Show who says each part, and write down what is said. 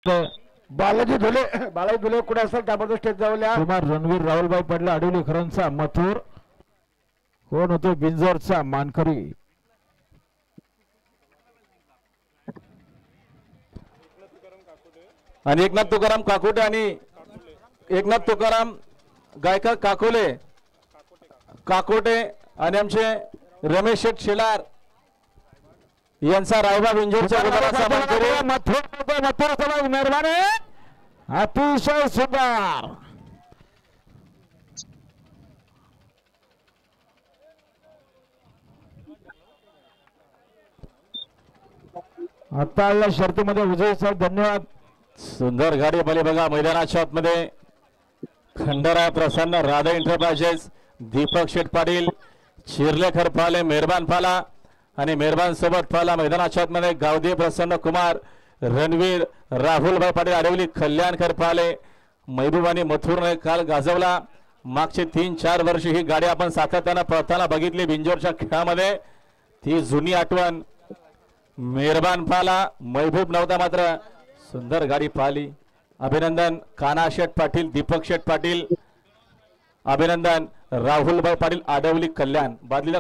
Speaker 1: बालाजी धुले कुठे असेल त्याबद्दल स्टेज जाऊया.
Speaker 2: कुमार रणवीर राहुलभाई पडला आडवली खरांचा मथुर कोण होतो बिंजोरचा मानकरी.
Speaker 3: आणि एकनाथ तुकाराम काकोटे आणि एकनाथ तुकाराम गायकर काकोटे आणि आमचे रमेश शेठ शेलार यांचा रायबा बिंजोरच्या
Speaker 2: मथुर मेहरबानी अतिशय सुंदर. आता या शर्तीमध्ये विजय साहेब धन्यवाद.
Speaker 3: सुंदर गाडी पहिले बघा मैदानाच्या आतमध्ये खंडराय प्रसन्न राधा एंटरप्राइजेस दीपक शेठ पाटील चिरलेखर फाले मेहरबान फाला आणि मेहरबान सोबत फाला मैदानाच्या आतमध्ये गावदेव प्रसन्न कुमार रणवीर राहुलभाई पाटील आडवली कल्याणकर फाले महबूब आणि मथुरने काल गाजवला. मागचे 3-4 वर्ष ही गाडी आपण सातत्याने पळताना बघितली बिंजोरच्या खेळामध्ये. ती जुनी आठवण. मेहरबान फाला महबूब नव्हता मात्र सुंदर गाडी पाहिली. अभिनंदन काना शेठ पाटील दीपक शेठ पाटील अभिनंदन राहुलभाई पाटील आडवली कल्याण बादलीला